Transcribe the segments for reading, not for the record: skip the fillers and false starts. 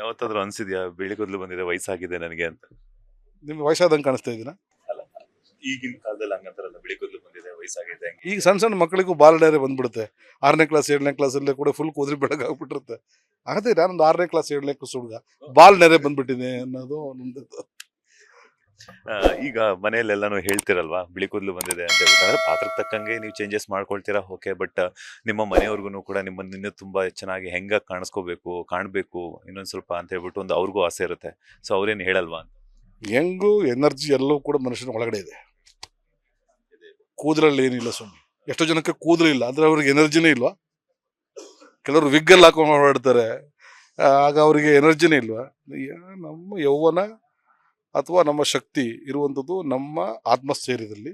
ಯಾವತ್ತಾದ್ರೂ ಅನ್ಸಿದ್ಯಾ ಬಿಳಿ ಕೂದಲು ಬಂದಿದೆ ವಯಸ್ಸಾಗಿದೆ ನನಗೆ ಅಂತ? ನಿಮ್ಗೆ ವಯಸ್ಸಾದಂಗೆ ಕಾಣಿಸ್ತಾ ಇದೀನ? ಅಲ್ಲ, ಈಗಿನ ಕಾಲದಲ್ಲಿ ಹಂಗಂತಾರಲ್ಲ, ಬಿಳಿ ಕೂದಲು ಬಂದಿದೆ ವಯಸ್ಸಾಗಿದೆ ಹಂಗೆ ಈಗ ಹೀಗೆ ಸಣ್ಣ ಅಂತ. ಸಣ್ಣ ಮಕ್ಕಳಿಗೂ ಬಾಲ್ ಡೈರಿ ಬಂದ್ಬಿಡುತ್ತೆ. 6ನೇ ಕ್ಲಾಸ್ 7ನೇ ಕ್ಲಾಸಲ್ಲೇ ಕೂಡ ಫುಲ್ ಕೂದಲು ಬೆಳಗಾಗ್ಬಿಟ್ಟಿರುತ್ತೆ. ಅದೇ ನಾನೊಂದು 6ನೇ ಕ್ಲಾಸ್ 7ನೇ ಕ್ಲಾಸ್ ಹುಡುಗ ಬಾಲ್ ನೆರೆ ಬಂದ್ಬಿಟ್ಟಿದೆ ಅನ್ನೋದು ನಮ್ದು. ಆ, ಈಗ ಮನೆಯಲ್ಲೆಲ್ಲಾನು ಹೇಳ್ತಿರಲ್ವಾ ಬಿಳಿ ಕೂದಲು ಬಂದಿದೆ ಅಂತ ಹೇಳ್ಬಿಟ್ಟು, ಅಂದ್ರೆ ಪಾತ್ರಕ್ಕೆ ತಕ್ಕಂಗೆ ನೀವು ಚೇಂಜಸ್ ಮಾಡ್ಕೊಳ್ತೀರಾ, ಓಕೆ. ಬಟ್ ನಿಮ್ಮ ಮನೆಯವ್ರಿಗೂ ಕೂಡ ನಿಮ್ಮನ್ನ ಇನ್ನೂ ತುಂಬಾ ಚೆನ್ನಾಗಿ ಹೆಂಗ ಕಾಣ್ಬೇಕು ಇನ್ನೊಂದ್ ಸ್ವಲ್ಪ ಅಂತ ಹೇಳ್ಬಿಟ್ಟು ಒಂದು ಅವ್ರಿಗೂ ಆಸೆ ಇರುತ್ತೆ. ಸೊ ಅವ್ರೇನ್ ಹೇಳಲ್ವಾ ಅಂತ? ಹೆಂಗು ಎನರ್ಜಿ ಎಲ್ಲವೂ ಕೂಡ ಮನುಷ್ಯನ ಒಳಗಡೆ ಇದೆ. ಕೂದಲಲ್ಲಿ ಏನಿಲ್ಲ ಸ್ವಾಮಿ. ಎಷ್ಟೋ ಜನಕ್ಕೆ ಕೂದಲಿಲ್ಲ ಅಂದ್ರೆ ಅವ್ರಿಗೆ ಎನರ್ಜಿನೇ ಇಲ್ವಾ? ಕೆಲವರು ವಿಗ್ಗಲ್ಲಿ ಹಾಕೊಂಡು ಓಡಾಡ್ತಾರೆ, ಆಗ ಅವರಿಗೆ ಎನರ್ಜಿನೇ ಇಲ್ವಾ? ನಮ್ಮ ಯೌವನ ಅಥವಾ ನಮ್ಮ ಶಕ್ತಿ ಇರುವಂಥದ್ದು ನಮ್ಮ ಆತ್ಮಸ್ಥೈರ್ಯದಲ್ಲಿ.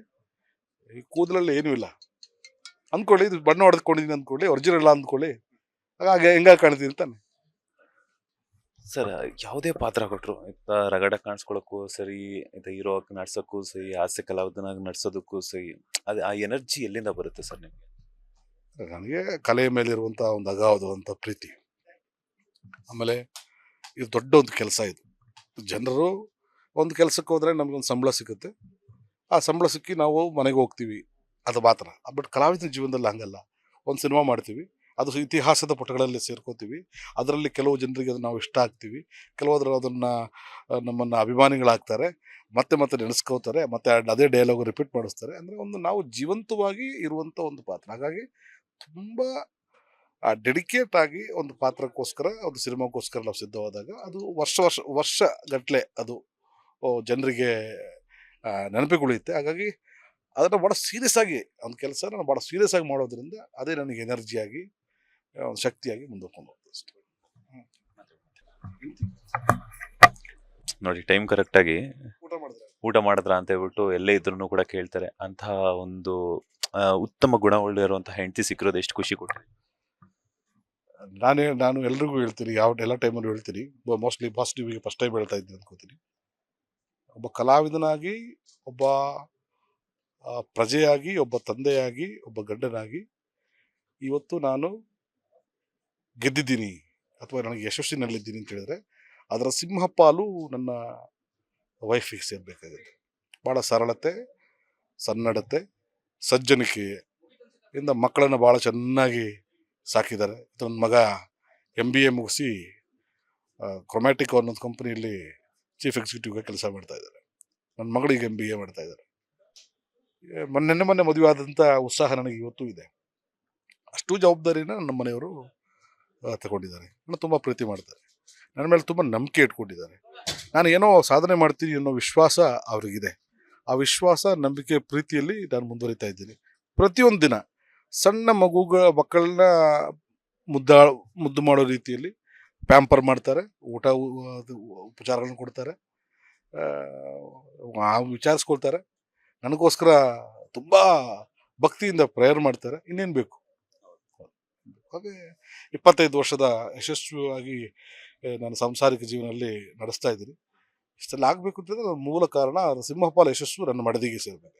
ಈ ಕೂದಲಲ್ಲಿ ಏನೂ ಇಲ್ಲ ಅಂದ್ಕೊಳ್ಳಿ, ಇದು ಬಣ್ಣ ಹೊಡೆದ್ಕೊಂಡಿದ್ದೀನಿ ಅಂದ್ಕೊಳ್ಳಿ, ಒರಿಜಿನಲ್ ಅಂದ್ಕೊಳ್ಳಿ, ಹಾಗೆ ಹೆಂಗ ಕಾಣ್ತೀನಿ ತಾನೆ. ಸರ್, ಯಾವುದೇ ಪಾತ್ರ ಕೊಟ್ರು ರಗಡ ಕಾಣಿಸ್ಕೊಳಕ್ಕೂ ಸರಿ, ಹೀರೋ ನಡ್ಸೋಕ್ಕೂ ಸರಿ, ಹಾಸ್ಯ ಕಲಾವಿದನಾಗಿ ನಡ್ಸೋದಕ್ಕೂ ಸರಿ, ಅದು ಆ ಎನರ್ಜಿ ಎಲ್ಲಿಂದ ಬರುತ್ತೆ ಸರ್ ನಿಮ್ಗೆ? ನನಗೆ ಕಲೆಯ ಮೇಲೆ ಇರುವಂಥ ಒಂದು ಅಗಾಧವಾದಂಥ ಪ್ರೀತಿ. ಆಮೇಲೆ ಇದು ದೊಡ್ಡ ಒಂದು ಕೆಲಸ. ಇದು ಜನರು ಒಂದು ಕೆಲಸಕ್ಕೆ ಹೋದ್ರೆ ನಮಗೊಂದು ಸಂಬಳ ಸಿಗುತ್ತೆ, ಆ ಸಂಬಳ ಸಿಕ್ಕಿ ನಾವು ಮನೆಗೆ ಹೋಗ್ತೀವಿ, ಅದು ಮಾತ್ರ. ಬಟ್ ಕಲಾವಿದನ ಜೀವನದಲ್ಲಿ ಹಂಗಲ್ಲ. ಒಂದು ಸಿನಿಮಾ ಮಾಡ್ತೀವಿ, ಅದು ಇತಿಹಾಸದ ಪುಟಗಳಲ್ಲಿ ಸೇರ್ಕೋತೀವಿ, ಅದರಲ್ಲಿ ಕೆಲವು ಜನರಿಗೆ ಅದು ನಾವು ಇಷ್ಟ ಆಗ್ತೀವಿ, ಕೆಲವಾದ್ರು ಅದನ್ನು ನಮ್ಮನ್ನು ಅಭಿಮಾನಿಗಳಾಗ್ತಾರೆ, ಮತ್ತೆ ಮತ್ತೆ ನೆನೆಸ್ಕೋತಾರೆ, ಮತ್ತೆ ಅದೇ ಡೈಲಾಗು ರಿಪೀಟ್ ಮಾಡಿಸ್ತಾರೆ. ಅಂದರೆ ಒಂದು ನಾವು ಜೀವಂತವಾಗಿ ಇರುವಂಥ ಒಂದು ಪಾತ್ರ. ಹಾಗಾಗಿ ತುಂಬ ಡೆಡಿಕೇಟ್ ಆಗಿ ಒಂದು ಪಾತ್ರಕ್ಕೋಸ್ಕರ, ಒಂದು ಸಿನಿಮಾಕ್ಕೋಸ್ಕರ ನಾವು ಸಿದ್ಧವಾದಾಗ ಅದು ವರ್ಷ ಗಟ್ಟಲೆ ಅದು ಜನರಿಗೆ ನೆನಪಿಗುಳಿಯುತ್ತೆ. ಹಾಗಾಗಿ ಅದನ್ನು ಭಾಳ ಸೀರಿಯಸ್ ಆಗಿ ಒಂದು ಕೆಲಸ ನಾನು ಭಾಳ ಸೀರಿಯಸ್ ಆಗಿ ಮಾಡೋದ್ರಿಂದ ಅದೇ ನನಗೆ ಎನರ್ಜಿಯಾಗಿ ಒಂದು ಶಕ್ತಿಯಾಗಿ ಮುಂದಕ್ಕೆ ಹೋಗ್ತದೆ ಅಷ್ಟೇ. ನೋಡಿ, ಟೈಮ್ ಕರೆಕ್ಟಾಗಿ ಊಟ ಮಾಡಿದ್ರೆ ಊಟ ಮಾಡಿದ್ರ ಅಂತ ಹೇಳ್ಬಿಟ್ಟು ಎಲ್ಲೇ ಇದ್ರೂ ಕೂಡ ಕೇಳ್ತಾರೆ. ಅಂತಹ ಒಂದು ಉತ್ತಮ ಗುಣಗಳು ಇರುವಂತಹ ಹೆಂಡತಿ ಸಿಕ್ಕಿರೋದು ಎಷ್ಟು ಖುಷಿ ಕೊಟ್ರಿ? ನಾನು ಎಲ್ರಿಗೂ ಹೇಳ್ತೀನಿ, ಎಲ್ಲ ಟೈಮಲ್ಲೂ ಹೇಳ್ತೀನಿ, ಮೋಸ್ಟ್ಲಿ ಪಾಸಿಟಿವ್ಗೆ ಫಸ್ಟ್ ಟೈಮ್ ಹೇಳ್ತಾ ಇದ್ದೀನಿ ಅನ್ಕೋತೀನಿ. ಒಬ್ಬ ಕಲಾವಿದನಾಗಿ, ಒಬ್ಬ ಪ್ರಜೆಯಾಗಿ, ಒಬ್ಬ ತಂದೆಯಾಗಿ, ಒಬ್ಬ ಗಂಡನಾಗಿ ಇವತ್ತು ನಾನು ಗೆದ್ದಿದ್ದೀನಿ ಅಥವಾ ನನಗೆ ಯಶಸ್ಸಿನಲ್ಲಿದ್ದೀನಿ ಅಂತ ಹೇಳಿದ್ರೆ ಅದರ ಸಿಂಹಪಾಲು ನನ್ನ ವೈಫಿಗೆ ಸೇರಬೇಕಾಗುತ್ತೆ. ಭಾಳ ಸರಳತೆ, ಸನ್ನಡತೆ, ಸಜ್ಜನಿಕೆ ಇಂದ ಮಕ್ಕಳನ್ನು ಭಾಳ ಚೆನ್ನಾಗಿ ಸಾಕಿದ್ದಾರೆ. ನನ್ನ ಮಗ MBA ಮುಗಿಸಿ ಕ್ರೊಮ್ಯಾಟಿಕ್ ಅನ್ನೋದು ಕಂಪ್ನಿಯಲ್ಲಿ ಚೀಫ್ ಎಕ್ಸಿಕ್ಯೂಟಿವ್ಗೆ ಕೆಲಸ ಮಾಡ್ತಾ ಇದ್ದಾರೆ. ನನ್ನ ಮಗಳಿಗೆ MBA ಮಾಡ್ತಾ ಇದ್ದಾರೆ. ಮೊನ್ನೆ ಮದುವೆ ಆದಂಥ ಉತ್ಸಾಹ ನನಗೆ ಇವತ್ತು ಇದೆ. ಅಷ್ಟು ಜವಾಬ್ದಾರಿನ ನಮ್ಮ ಮನೆಯವರು ತಗೊಂಡಿದ್ದಾರೆ. ನನ್ನ ತುಂಬ ಪ್ರೀತಿ ಮಾಡ್ತಾರೆ, ನನ್ನ ಮೇಲೆ ತುಂಬ ನಂಬಿಕೆ ಇಟ್ಕೊಂಡಿದ್ದಾರೆ. ನಾನು ಏನೋ ಸಾಧನೆ ಮಾಡ್ತೀನಿ ಅನ್ನೋ ವಿಶ್ವಾಸ ಅವ್ರಿಗಿದೆ. ಆ ವಿಶ್ವಾಸ, ನಂಬಿಕೆ, ಪ್ರೀತಿಯಲ್ಲಿ ನಾನು ಮುಂದುವರಿತಾ ಇದ್ದೀನಿ. ಪ್ರತಿಯೊಂದು ದಿನ ಸಣ್ಣ ಮಕ್ಕಳನ್ನ ಮುದ್ದು ಮಾಡೋ ರೀತಿಯಲ್ಲಿ ಪ್ಯಾಂಪರ್ ಮಾಡ್ತಾರೆ, ಉಪಚಾರಗಳನ್ನ ಕೊಡ್ತಾರೆ, ವಿಚಾರಿಸ್ಕೊಳ್ತಾರೆ, ನನಗೋಸ್ಕರ ತುಂಬ ಭಕ್ತಿಯಿಂದ ಪ್ರೇಯರ್ ಮಾಡ್ತಾರೆ. ಇನ್ನೇನು ಬೇಕು? ಹಾಗೆ 25 ವರ್ಷದ ಯಶಸ್ವಿಯಾಗಿ ನಾನು ಸಾಂಸಾರಿಕ ಜೀವನದಲ್ಲಿ ನಡೆಸ್ತಾ ಇದ್ದೀನಿ. ಇಷ್ಟೆಲ್ಲ ಆಗಬೇಕು ಅಂತಂದ್ರೆ ಮೂಲ ಕಾರಣ ಸಿಂಹಪಾಲ ಯಶಸ್ಸು ನನ್ನ ಮಡದಿಗೆ ಸೇರಬೇಕು.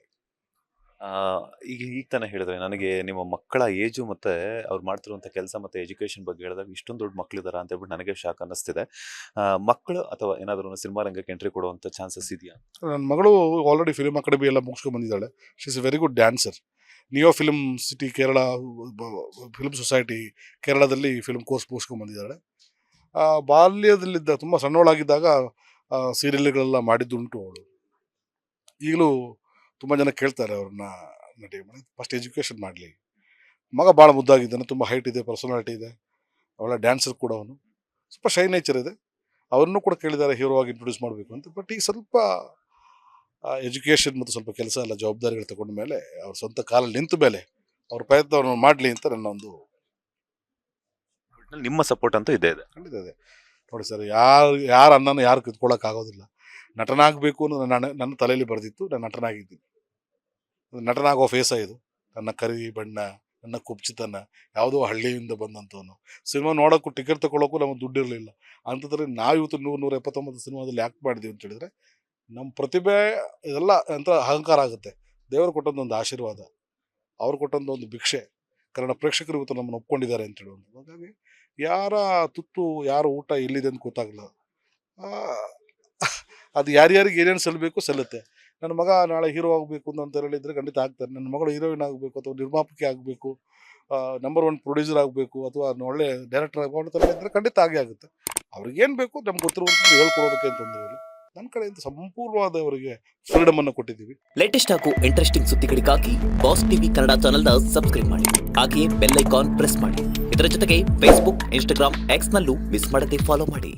ಈಗ ತಾನೇ ಹೇಳಿದ್ರೆ, ನನಗೆ ನಿಮ್ಮ ಮಕ್ಕಳ ಏಜು ಮತ್ತೆ ಅವ್ರು ಮಾಡ್ತಿರುವಂಥ ಕೆಲಸ ಮತ್ತೆ ಎಜುಕೇಶನ್ ಬಗ್ಗೆ ಹೇಳಿದಾಗ ಇಷ್ಟೊಂದು ದೊಡ್ಡ ಮಕ್ಕಳಿದಾರ ಅಂತ ಹೇಳ್ಬಿಟ್ಟು ನನಗೆ ಶಾಕ್ ಅನ್ನಿಸ್ತಿದೆ. ಮಕ್ಕಳು ಅಥವಾ ಏನಾದರೂ ಸಿನಿಮಾ ರಂಗಕ್ಕೆ ಎಂಟ್ರಿ ಕೊಡುವಂಥ ಚಾನ್ಸಸ್ ಇದೆಯಾ? ನನ್ನ ಮಗಳು ಆಲ್ರೆಡಿ ಫಿಲ್ಮ್ ಅಕಾಡೆಮಿ ಎಲ್ಲ ಮುಗಿಸ್ಕೊಂಡು ಬಂದಿದ್ದಾಳೆ. She is A very good dancer. Neo film city Kerala, film society ಕೇರಳದಲ್ಲಿ ಫಿಲ್ಮ್ ಕೋರ್ಸ್ ಮುಗಿಸ್ಕೊಂಡು ಬಂದಿದ್ದಾಳೆ. ಬಾಲ್ಯದಲ್ಲಿದ್ದ ತುಂಬ ಸಣ್ಣವಳಾಗಿದ್ದಾಗ ಸೀರಿಯಲ್ಗಳೆಲ್ಲ ಮಾಡಿದ್ದುಂಟು ಅವಳು. ಈಗಲೂ ತುಂಬ ಜನ ಕೇಳ್ತಾರೆ ಅವ್ರನ್ನ ನಟಿ ಮಾಡಿ, ಫಸ್ಟ್ ಎಜುಕೇಷನ್ ಮಾಡಲಿ. ಮಗ ಭಾಳ ಮುದ್ದಾಗಿದ್ದಾನೆ, ತುಂಬ ಹೈಟ್ ಇದೆ, ಪರ್ಸನಾಲಿಟಿ ಇದೆ, ಅವಳ ಡ್ಯಾನ್ಸರ್ ಕೂಡ. ಅವನು ಸ್ವಲ್ಪ ಶೈ ನೇಚರ್ ಇದೆ. ಅವ್ರನ್ನೂ ಕೂಡ ಕೇಳಿದ್ದಾರೆ ಹೀರೋ ಆಗಿ ಇಂಟ್ರೊಡ್ಯೂಸ್ ಮಾಡಬೇಕು ಅಂತ. ಬಟ್ ಈಗ ಸ್ವಲ್ಪ ಎಜುಕೇಷನ್ ಮತ್ತು ಸ್ವಲ್ಪ ಕೆಲಸ ಎಲ್ಲ ಜವಾಬ್ದಾರಿಗಳು ತಗೊಂಡ ಮೇಲೆ, ಅವ್ರ ಸ್ವಂತ ಕಾಲಲ್ಲಿ ನಿಂತ ಮೇಲೆ ಅವ್ರ ಪ್ರಯತ್ನವನ್ನು ಮಾಡಲಿ ಅಂತ ನನ್ನ ಒಂದು. ನಿಮ್ಮ ಸಪೋರ್ಟ್ ಅಂತೂ ಇದೆ ಇದೆ. ಖಂಡಿತ ಇದೆ. ನೋಡಿ ಸರ್, ಯಾರ ಅನ್ನನ ಯಾರು ಕಿತ್ಕೊಳ್ಳೋಕ್ಕಾಗೋದಿಲ್ಲ. ನಟನಾಗಬೇಕು ಅನ್ನೋದು ನನ್ನ ತಲೆಯಲ್ಲಿ ಬರೆದಿತ್ತು. ನಾನು ನಟನಾಗಿದ್ದೀನಿ. ನಟನಾಗೋ ಫೇಸ ಇದು. ನನ್ನ ಕರಿ ಬಣ್ಣ, ನನ್ನ ಕುಬ್ಚಿತನ, ಯಾವುದೋ ಹಳ್ಳಿಯಿಂದ ಬಂದಂಥವನು. ಸಿನಿಮಾ ನೋಡೋಕ್ಕೂ ಟಿಕೆಟ್ ತೊಗೊಳಕ್ಕೂ ನಮಗೆ ದುಡ್ಡು ಇರಲಿಲ್ಲ. ಅಂಥದ್ರಲ್ಲಿ ನಾವು ಇವತ್ತು 179 ಸಿನಿಮಾದಲ್ಲಿ ಆ್ಯಕ್ಟ್ ಮಾಡಿದ್ದೀವಿ ಅಂತ ಹೇಳಿದ್ರೆ ನಮ್ಮ ಪ್ರತಿಭೆ ಇದೆಲ್ಲ ಅಂತ ಅಹಂಕಾರ ಆಗುತ್ತೆ. ದೇವರು ಕೊಟ್ಟಂಥ ಒಂದು ಆಶೀರ್ವಾದ, ಅವ್ರು ಕೊಟ್ಟಂಥ ಒಂದು ಭಿಕ್ಷೆ. ಕನ್ನಡ ಪ್ರೇಕ್ಷಕರು ಇವತ್ತು ನಮ್ಮನ್ನು ಒಪ್ಕೊಂಡಿದ್ದಾರೆ ಅಂತ ಹೇಳುವಂಥದ್ದು. ಹಾಗಾಗಿ ಯಾರ ತುತ್ತು ಯಾರ ಊಟ ಎಲ್ಲಿದೆ ಅಂತ ಗೊತ್ತಾಗಲ್ಲ. ಆ, ಅದು ಯಾರ್ಯಾರಿಗೆ ಏನೇನು ಸಲ್ಲಬೇಕು ಸಲ್ಲುತ್ತೆ. ನನ್ನ ಮಗ ನಾಳೆ ಹೀರೋ ಆಗಬೇಕು ಅಂತ ಹೇಳಿದ್ರೆ ಖಂಡಿತ ಆಗ್ತಾರೆ. ನನ್ನ ಮಗಳು ಹೀರೋಯಿನ್ ಆಗಬೇಕು ಅಥವಾ ನಿರ್ಮಾಪಕಿ ಆಗಬೇಕು, ನಂಬರ್ 1 ಪ್ರೊಡ್ಯೂಸರ್ ಆಗಬೇಕು ಅಥವಾ ಒಳ್ಳೆ ಡೈರೆಕ್ಟರ್ ಆಗಬೇಕು ಅಂತ ಹೇಳಿದ್ರೆ ಖಂಡಿತ ಆಗೇ ಆಗುತ್ತೆ. ಅವ್ರಿಗೇನು ಬೇಕು ನಮ್ಗೆ ಗೊತ್ತಿರುವಂಥದ್ದು ಹೇಳ್ಕೊಡೋದಕ್ಕೆ ಅಂತ ತೊಂದರೆ ಇಲ್ಲ. ನನ್ನ ಕಡೆಯಿಂದ ಸಂಪೂರ್ಣವಾದ ಅವರಿಗೆ ಫ್ರೀಡಮ್ ಅನ್ನು ಕೊಟ್ಟಿದ್ದೀವಿ. ಲೇಟೆಸ್ಟ್ ಹಾಗೂ ಇಂಟ್ರೆಸ್ಟಿಂಗ್ ಸುದ್ದಿಗಳಿಗಾಗಿ ಬಾಸ್ ಟಿವಿ ಕನ್ನಡ ಚಾನೆಲ್ನ ಸಬ್ಸ್ಕ್ರೈಬ್ ಮಾಡಿ. ಹಾಗೆಯೇ ಬೆಲ್ ಐಕಾನ್ ಪ್ರೆಸ್ ಮಾಡಿ. ಇದರ ಜೊತೆಗೆ ಫೇಸ್ಬುಕ್, ಇನ್ಸ್ಟಾಗ್ರಾಮ್, ಎಕ್ಸ್ ನಲ್ಲೂ ಮಿಸ್ ಮಾಡದೆ ಫಾಲೋ ಮಾಡಿ.